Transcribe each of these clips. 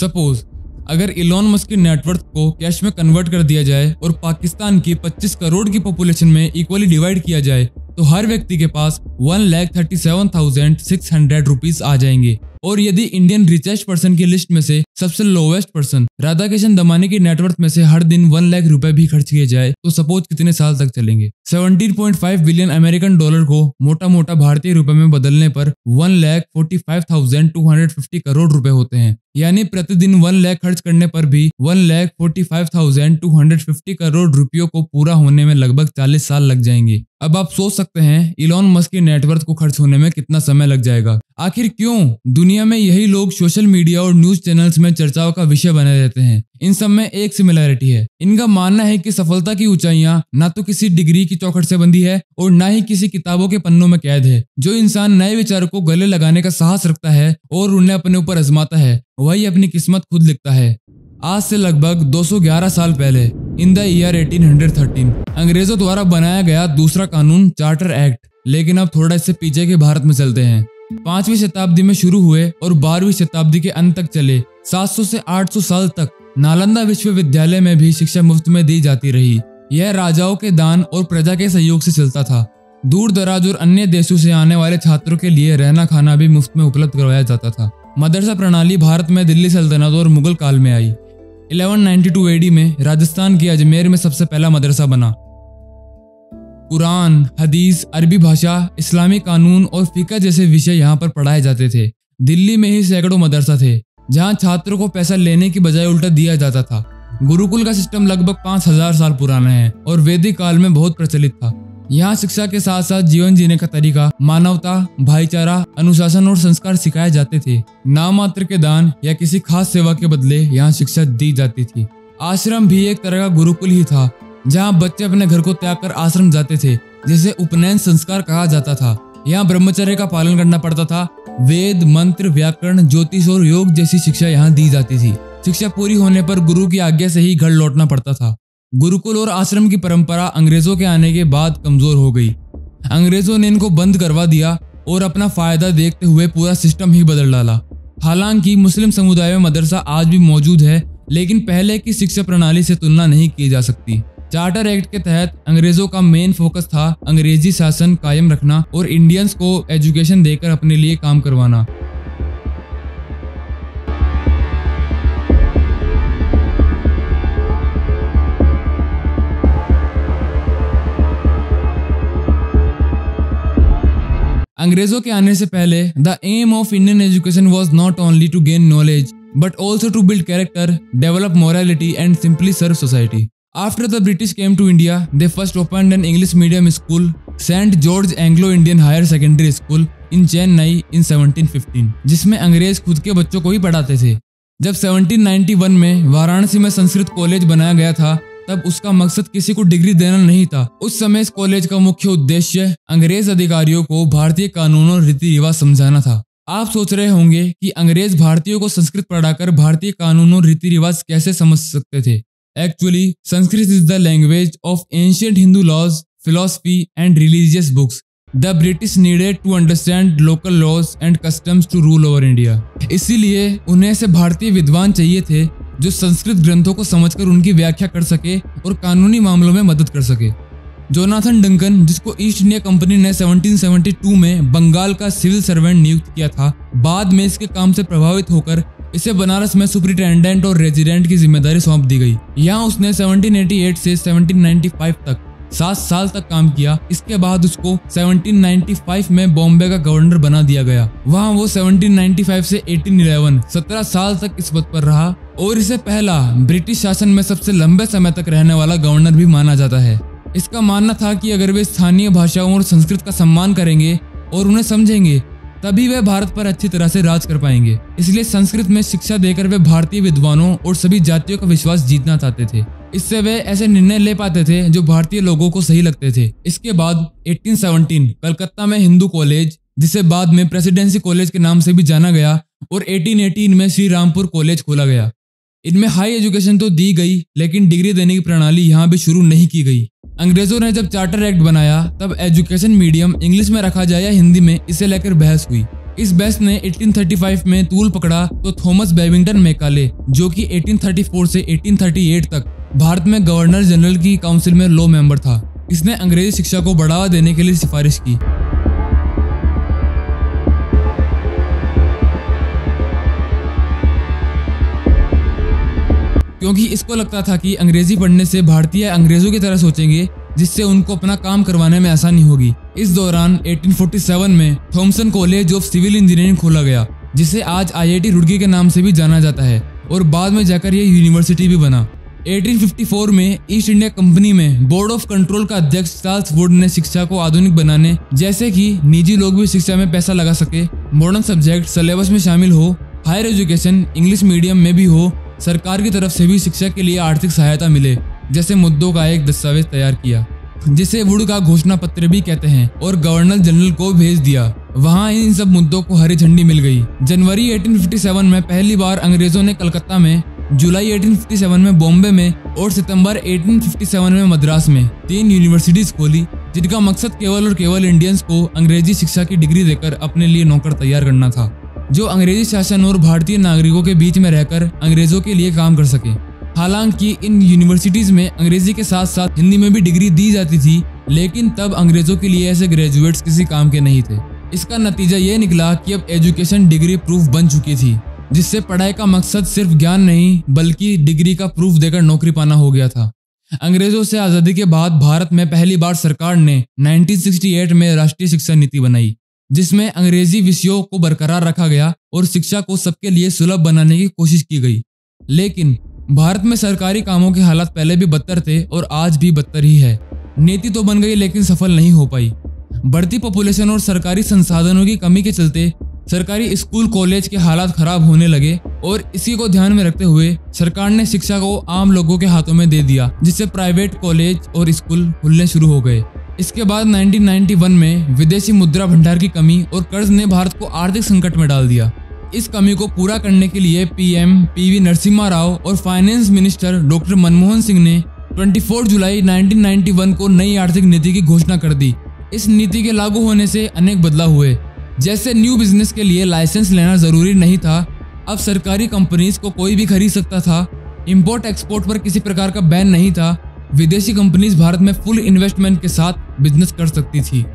Suppose अगर Elon Musk की net worth को कैश में कन्वर्ट कर दिया जाए और पाकिस्तान की 25 करोड़ की पॉपुलेशन में इक्वली डिवाइड किया जाए तो हर व्यक्ति के पास 1,37,600 रुपीज आ जाएंगे। और यदि इंडियन रिचेस्ट पर्सन की लिस्ट में से सबसे लोवेस्ट पर्सन राधा किशन दमानी की नेटवर्थ में से हर दिन 1 लाख रुपए भी खर्च किए जाए तो सपोज कितने साल तक चलेंगे। 17.5 बिलियन अमेरिकन डॉलर को मोटा मोटा भारतीय रुपए में बदलने पर 1,45,250 करोड़ रुपए होते हैं। यानी प्रतिदिन 1 लाख खर्च करने पर भी 1,45,250 करोड़ रुपयों को पूरा होने में लगभग 40 साल लग जाएंगे। अब आप सोच सकते हैं इलॉन मस्क की नेटवर्थ को खर्च होने में कितना समय लग जाएगा। आखिर क्यों दुनिया में यही लोग सोशल मीडिया और न्यूज चैनल्स में चर्चाओं का विषय बने रहते हैं? इन सब में एक सिमिलैरिटी है। इनका मानना है कि सफलता की ऊंचाइयां ना तो किसी डिग्री की चौखट से बंधी है और ना ही किसी किताबों के पन्नों में कैद है। जो इंसान नए विचारों को गले लगाने का साहस रखता है और उन्हें अपने ऊपर आजमाता है वही अपनी किस्मत खुद लिखता है। आज से लगभग 211 साल पहले इन द ईयर 1813 अंग्रेजों द्वारा बनाया गया दूसरा कानून चार्टर एक्ट। लेकिन अब थोड़ा इससे पीछे के भारत में चलते हैं। 5वीं शताब्दी में शुरू हुए और 12वीं शताब्दी के अंत तक चले 700 से 800 साल तक नालंदा विश्वविद्यालय में भी शिक्षा मुफ्त में दी जाती रही। यह राजाओं के दान और प्रजा के सहयोग से चलता था। दूर दराज और अन्य देशों से आने वाले छात्रों के लिए रहना खाना भी मुफ्त में उपलब्ध करवाया जाता था। मदरसा प्रणाली भारत में दिल्ली सल्तनत और मुगल काल में आई। 1192 AD में राजस्थान के अजमेर में सबसे पहला मदरसा बना। कुरान, हदीस, अरबी भाषा, इस्लामी कानून और फिक़ह जैसे विषय यहाँ पर पढ़ाए जाते थे। दिल्ली में ही सैकड़ों मदरसा थे जहाँ छात्रों को पैसा लेने की बजाय उल्टा दिया जाता था। गुरुकुल का सिस्टम लगभग 5000 साल पुराना है और वैदिक काल में बहुत प्रचलित था। यहाँ शिक्षा के साथ साथ जीवन जीने का तरीका, मानवता, भाईचारा, अनुशासन और संस्कार सिखाए जाते थे। नाम मात्र के दान या किसी खास सेवा के बदले यहाँ शिक्षा दी जाती थी। आश्रम भी एक तरह का गुरुकुल ही था जहाँ बच्चे अपने घर को त्याग कर आश्रम जाते थे, जिसे उपनयन संस्कार कहा जाता था। यहाँ ब्रह्मचर्य का पालन करना पड़ता था। वेद, मंत्र, व्याकरण, ज्योतिष और योग जैसी शिक्षा यहाँ दी जाती थी। शिक्षा पूरी होने पर गुरु की आज्ञा से ही घर लौटना पड़ता था। गुरुकुल और आश्रम की परंपरा अंग्रेजों के आने के बाद कमजोर हो गई। अंग्रेजों ने इनको बंद करवा दिया और अपना फायदा देखते हुए पूरा सिस्टम ही बदल डाला। हालांकि मुस्लिम समुदाय में मदरसा आज भी मौजूद है, लेकिन पहले की शिक्षा प्रणाली से तुलना नहीं की जा सकती। चार्टर एक्ट के तहत अंग्रेजों का मेन फोकस था अंग्रेजी शासन कायम रखना और इंडियंस को एजुकेशन देकर अपने लिए काम करवाना। अंग्रेजों के आने से पहले the aim of Indian education was not only to gain knowledge but also to build character, develop morality and simply serve society. After the British came to India, they first opened an English medium school, St. George Anglo-Indian Higher Secondary School in Chennai in 1715, जिसमें अंग्रेज खुद के बच्चों को ही पढ़ाते थे। जब 1791 में वाराणसी में संस्कृत कॉलेज बनाया गया था तब उसका मकसद किसी को डिग्री देना नहीं था। उस समय इस कॉलेज का मुख्य उद्देश्य अंग्रेज अधिकारियों को भारतीय कानून और रीति रिवाज समझाना था। आप सोच रहे होंगे कि अंग्रेज भारतीयों को संस्कृत पढ़ाकर भारतीय कानून और रीति रिवाज कैसे समझ सकते थे। Actually, Sanskrit is the language of ancient Hindu laws, philosophy, and religious books. The British needed to understand local laws and customs to rule over India. इसीलिए उन्हें ऐसे भारतीय विद्वान चाहिए थे जो संस्कृत ग्रंथों को समझकर उनकी व्याख्या कर सके और कानूनी मामलों में मदद कर सके। जोनाथन डंकन, जिसको ईस्ट इंडिया कंपनी ने 1772 में बंगाल का सिविल सर्वेंट नियुक्त किया था, बाद में इसके काम से प्रभावित होकर इसे बनारस में सुपरिटेंडेंट और रेजिडेंट की जिम्मेदारी सौंप दी गई। यहाँ उसने 1788 से 1795 तक 7 साल तक काम किया। इसके बाद उसको 1795 में बॉम्बे का गवर्नर बना दिया गया। वहाँ वो 1795 से 1811 17 साल तक इस पद पर रहा और इसे पहला ब्रिटिश शासन में सबसे लंबे समय तक रहने वाला गवर्नर भी माना जाता है। इसका मानना था कि अगर वे स्थानीय भाषाओं और संस्कृत का सम्मान करेंगे और उन्हें समझेंगे तभी वे भारत पर अच्छी तरह से राज कर पाएंगे। इसलिए संस्कृत में शिक्षा देकर वे भारतीय विद्वानों और सभी जातियों का विश्वास जीतना चाहते थे। इससे वे ऐसे निर्णय ले पाते थे जो भारतीय लोगों को सही लगते थे। इसके बाद 1817 कलकत्ता में हिंदू कॉलेज, जिसे बाद में प्रेसिडेंसी कॉलेज के नाम से भी जाना गया, और 1818 में श्री रामपुर कॉलेज खोला गया। इनमें हाई एजुकेशन तो दी गई, लेकिन डिग्री देने की प्रणाली यहाँ भी शुरू नहीं की गई। अंग्रेजों ने जब चार्टर एक्ट बनाया तब एजुकेशन मीडियम इंग्लिश में रखा जाए या हिंदी में, इसे लेकर बहस हुई। इस बेस्ट ने 1835 में तूल पकड़ा तो थॉमस बेबिंगटन मैकाले, जो कि 1834 से 1838 तक भारत में गवर्नर जनरल की काउंसिल में लॉ मेंबर था, इसने अंग्रेजी शिक्षा को बढ़ावा देने के लिए सिफारिश की। क्योंकि इसको लगता था कि अंग्रेजी पढ़ने से भारतीय अंग्रेजों की तरह सोचेंगे, जिससे उनको अपना काम करवाने में आसानी होगी। इस दौरान 1847 में Thomason college of civil engineering खोला गया, जिसे आज IIT रुड़की के नाम से भी जाना जाता है, और बाद में जाकर यह यूनिवर्सिटी भी बना। 1854 में ईस्ट इंडिया कंपनी में बोर्ड ऑफ कंट्रोल का अध्यक्ष चार्ल्स वुड ने शिक्षा को आधुनिक बनाने, जैसे कि निजी लोग भी शिक्षा में पैसा लगा सके, मॉडर्न सब्जेक्ट सिलेबस में शामिल हो, हायर एजुकेशन इंग्लिश मीडियम में भी हो, सरकार की तरफ से भी शिक्षा के लिए आर्थिक सहायता मिले, जैसे मुद्दों का एक दस्तावेज तैयार किया, जिसे वुड का घोषणा पत्र भी कहते हैं, और गवर्नर जनरल को भेज दिया। वहां इन सब मुद्दों को हरी झंडी मिल गई। जनवरी 1857 में पहली बार अंग्रेजों ने कलकत्ता में, जुलाई 1857 में बॉम्बे में और सितंबर 1857 में मद्रास में 3 यूनिवर्सिटीज खोली, जिनका मकसद केवल और केवल इंडियंस को अंग्रेजी शिक्षा की डिग्री देकर अपने लिए नौकर तैयार करना था, जो अंग्रेजी शासन और भारतीय नागरिकों के बीच में रहकर अंग्रेजों के लिए काम कर सके। हालांकि इन यूनिवर्सिटीज में अंग्रेजी के साथ साथ हिंदी में भी डिग्री दी जाती थी, लेकिन तब अंग्रेजों के लिए ऐसे ग्रेजुएट्स किसी काम के नहीं थे। इसका नतीजा ये निकला कि अब एजुकेशन डिग्री प्रूफ बन चुकी थी, जिससे पढ़ाई का मकसद सिर्फ ज्ञान नहीं बल्कि डिग्री का प्रूफ देकर नौकरी पाना हो गया था। अंग्रेजों से आजादी के बाद भारत में पहली बार सरकार ने 1968 में राष्ट्रीय शिक्षा नीति बनाई, जिसमें अंग्रेजी विषयों को बरकरार रखा गया और शिक्षा को सबके लिए सुलभ बनाने की कोशिश की गई। लेकिन भारत में सरकारी कामों के हालात पहले भी बदतर थे और आज भी बदतर ही है। नीति तो बन गई लेकिन सफल नहीं हो पाई। बढ़ती पॉपुलेशन और सरकारी संसाधनों की कमी के चलते सरकारी स्कूल कॉलेज के हालात खराब होने लगे, और इसी को ध्यान में रखते हुए सरकार ने शिक्षा को आम लोगों के हाथों में दे दिया, जिससे प्राइवेट कॉलेज और स्कूल खुलने शुरू हो गए। इसके बाद 1991 में विदेशी मुद्रा भंडार की कमी और कर्ज ने भारत को आर्थिक संकट में डाल दिया। इस कमी को पूरा करने के लिए PM PV नरसिम्हा राव और finance minister doctor Manmohan Singh ने 24 जुलाई 1991 को नई आर्थिक नीति की घोषणा कर दी। इस नीति के लागू होने से अनेक बदलाव हुए, जैसे न्यू बिजनेस के लिए लाइसेंस लेना जरूरी नहीं था, अब सरकारी कंपनीज को कोई भी खरीद सकता था, इंपोर्ट एक्सपोर्ट पर किसी प्रकार का बैन नहीं था, विदेशी कंपनीज भारत में फुल इन्वेस्टमेंट के साथ बिजनेस कर सकती थी।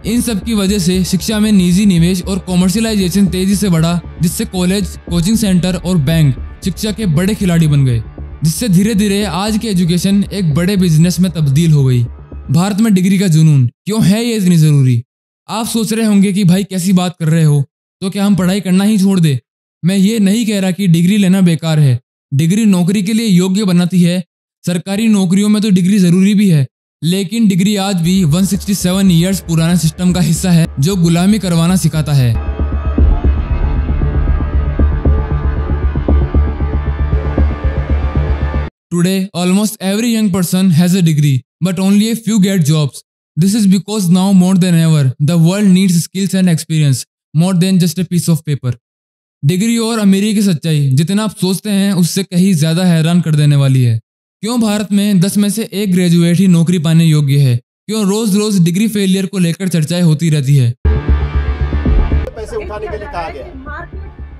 इन सब की वजह से शिक्षा में निजी निवेश और कॉमर्शियलाइजेशन तेजी से बढ़ा, जिससे कॉलेज, कोचिंग सेंटर और बैंक शिक्षा के बड़े खिलाड़ी बन गए, जिससे धीरे धीरे आज की एजुकेशन एक बड़े बिजनेस में तब्दील हो गई। भारत में डिग्री का जुनून क्यों है ये इतनी जरूरी? आप सोच रहे होंगे कि भाई कैसी बात कर रहे हो, तो क्या हम पढ़ाई करना ही छोड़ दे? मैं ये नहीं कह रहा कि डिग्री लेना बेकार है। डिग्री नौकरी के लिए योग्य बनाती है, सरकारी नौकरियों में तो डिग्री जरूरी भी है, लेकिन डिग्री आज भी 167 ईयर्स पुराना सिस्टम का हिस्सा है जो गुलामी करवाना सिखाता है। Today, almost every young person has a degree, but only a few get jobs. This is because now more than ever, the world needs skills and experience more than just a piece of paper. Degree और अमीरी की सच्चाई जितना आप सोचते हैं उससे कहीं ज्यादा हैरान कर देने वाली है। क्यों भारत में 10 में से 1 ग्रेजुएट ही नौकरी पाने योग्य है? क्यों रोज रोज डिग्री फेलियर को लेकर चर्चाएं होती रहती है? पैसे उठाने के लिए कहा गया।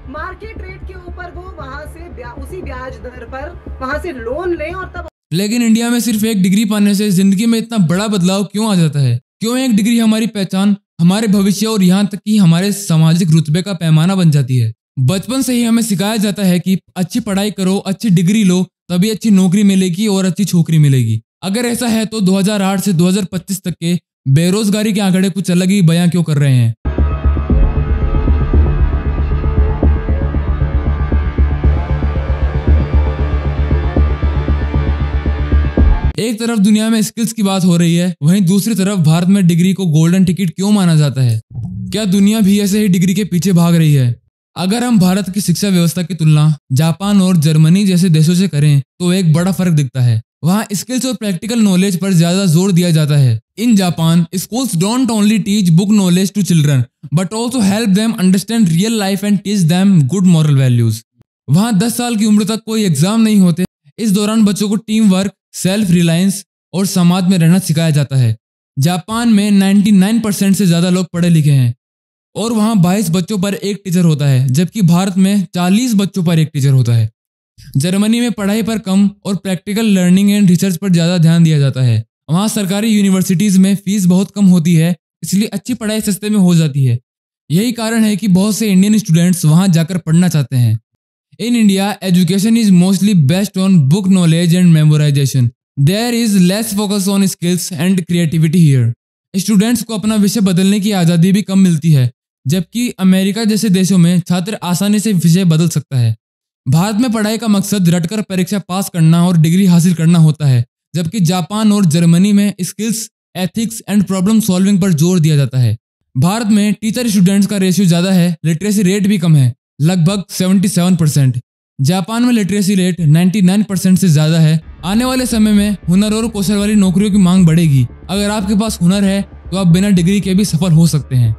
मार्केट रेट के ऊपर वो वहां से उसी ब्याज दर पर वहां से लोन लें और तब। लेकिन इंडिया में सिर्फ एक डिग्री पाने से जिंदगी में इतना बड़ा बदलाव क्यों आ जाता है? क्यों एक डिग्री हमारी पहचान, हमारे भविष्य और यहाँ तक कि हमारे सामाजिक रुतबे का पैमाना बन जाती है? बचपन से ही हमें सिखाया जाता है कि अच्छी पढ़ाई करो, अच्छी डिग्री लो, तभी अच्छी नौकरी मिलेगी और अच्छी छोकरी मिलेगी। अगर ऐसा है तो 2008 से 2025 तक के बेरोजगारी के आंकड़े कुछ अलग ही बयां क्यों कर रहे हैं? एक तरफ दुनिया में स्किल्स की बात हो रही है, वहीं दूसरी तरफ भारत में डिग्री को गोल्डन टिकट क्यों माना जाता है? क्या दुनिया भी ऐसे ही डिग्री के पीछे भाग रही है? अगर हम भारत की शिक्षा व्यवस्था की तुलना जापान और जर्मनी जैसे देशों से करें तो एक बड़ा फर्क दिखता है। वहाँ स्किल्स और प्रैक्टिकल नॉलेज पर ज्यादा जोर दिया जाता है। In Japan, schools don't only teach book knowledge to children, but also help them understand real life and teach them good moral values. वहाँ 10 साल की उम्र तक कोई एग्जाम नहीं होते। इस दौरान बच्चों को टीम वर्क, सेल्फ रिलायंस और समाज में रहना सिखाया जाता है। जापान में 99% से ज्यादा लोग पढ़े लिखे हैं। और वहाँ 22 बच्चों पर एक टीचर होता है, जबकि भारत में 40 बच्चों पर एक टीचर होता है। जर्मनी में पढ़ाई पर कम और प्रैक्टिकल लर्निंग एंड रिसर्च पर ज़्यादा ध्यान दिया जाता है। वहाँ सरकारी यूनिवर्सिटीज़ में फीस बहुत कम होती है, इसलिए अच्छी पढ़ाई सस्ते में हो जाती है। यही कारण है कि बहुत से इंडियन स्टूडेंट्स वहाँ जाकर पढ़ना चाहते हैं। In India, education is mostly based on book knowledge and memorization. There is less focus on skills and creativity here. Students को अपना विषय बदलने की आज़ादी भी कम मिलती है, जबकि अमेरिका जैसे देशों में छात्र आसानी से विषय बदल सकता है। भारत में पढ़ाई का मकसद रटकर परीक्षा पास करना और डिग्री हासिल करना होता है, जबकि जापान और जर्मनी में skills, ethics and problem solving पर जोर दिया जाता है। भारत में टीचर स्टूडेंट्स का रेशियो ज़्यादा है, लिटरेसी रेट भी कम है, लगभग 77%। जापान में लिटरेसी रेट 99% से ज़्यादा है। आने वाले समय में हुनर और कौशल वाली नौकरियों की मांग बढ़ेगी। अगर आपके पास हुनर है तो आप बिना डिग्री के भी सफल हो सकते हैं।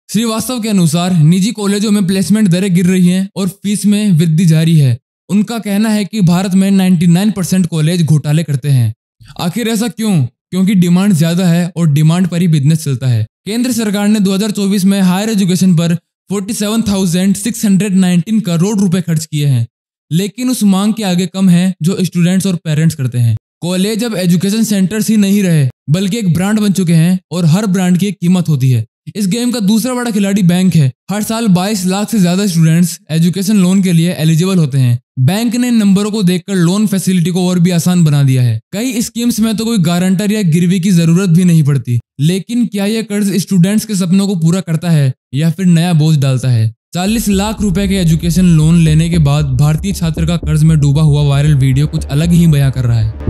श्रीवास्तव के अनुसार निजी कॉलेजों में प्लेसमेंट दरें गिर रही हैं और फीस में वृद्धि जारी है। उनका कहना है कि भारत में 99% कॉलेज घोटाले करते हैं। आखिर ऐसा क्यों? क्योंकि डिमांड ज्यादा है और डिमांड पर ही बिजनेस चलता है। केंद्र सरकार ने 2024 में हायर एजुकेशन पर 47,619 करोड़ रुपए खर्च किए हैं, लेकिन उस मांग के आगे कम है जो स्टूडेंट्स और पेरेंट्स करते हैं। कॉलेज अब एजुकेशन सेंटर्स ही नहीं रहे, बल्कि एक ब्रांड बन चुके हैं और हर ब्रांड की एक कीमत होती है। इस गेम का दूसरा बड़ा खिलाड़ी बैंक है। हर साल 22 लाख से ज्यादा स्टूडेंट्स एजुकेशन लोन के लिए एलिजिबल होते हैं। बैंक ने इन नंबरों को देखकर लोन फैसिलिटी को और भी आसान बना दिया है। कई स्कीम्स में तो कोई गारंटर या गिरवी की जरूरत भी नहीं पड़ती। लेकिन क्या यह कर्ज स्टूडेंट्स के सपनों को पूरा करता है या फिर नया बोझ डालता है? 40 लाख रुपए के एजुकेशन लोन लेने के बाद भारतीय छात्र का कर्ज में डूबा हुआ वायरल वीडियो कुछ अलग ही बयां कर रहा है।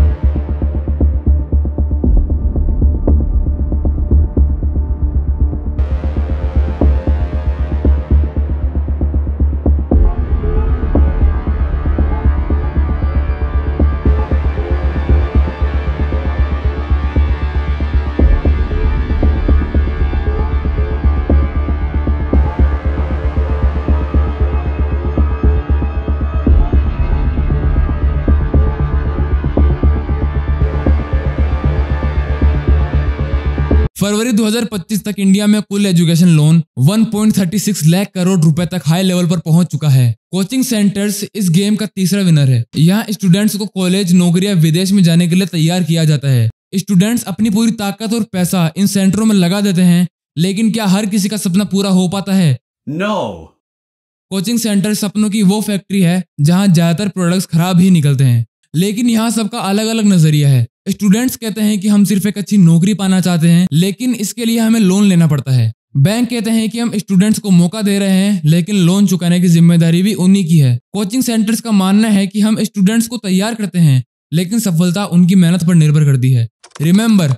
फरवरी 2025 तक इंडिया में कुल एजुकेशन लोन 1.36 लाख करोड़ रुपए तक हाई लेवल पर पहुंच चुका है। कोचिंग सेंटर्स इस गेम का तीसरा विनर है। यहाँ स्टूडेंट्स को कॉलेज, नौकरी या विदेश में जाने के लिए तैयार किया जाता है। स्टूडेंट्स अपनी पूरी ताकत और पैसा इन सेंटरों में लगा देते हैं, लेकिन क्या हर किसी का सपना पूरा हो पाता है? No. कोचिंग सेंटर सपनों की वो फैक्ट्री है जहां ज्यादातर प्रोडक्ट्स खराब ही निकलते हैं, लेकिन यहाँ सबका अलग अलग नजरिया है। स्टूडेंट्स कहते हैं कि हम सिर्फ एक अच्छी नौकरी पाना चाहते हैं, लेकिन इसके लिए हमें लोन लेना पड़ता है। बैंक कहते हैं कि हम स्टूडेंट्स को मौका दे रहे हैं, लेकिन लोन चुकाने की जिम्मेदारी भी उन्हीं की है। कोचिंग सेंटर्स का मानना है कि हम स्टूडेंट्स को तैयार करते हैं, लेकिन सफलता उनकी मेहनत पर निर्भर करती है। Remember,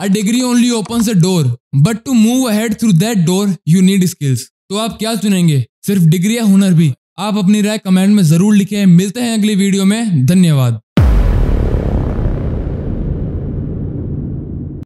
a degree only opens a door, but to move ahead through that door you need skills. तो आप क्या चुनेंगे, सिर्फ डिग्री या हुनर भी? आप अपनी राय कमेंट में जरूर लिखें। मिलते हैं अगली वीडियो में। धन्यवाद।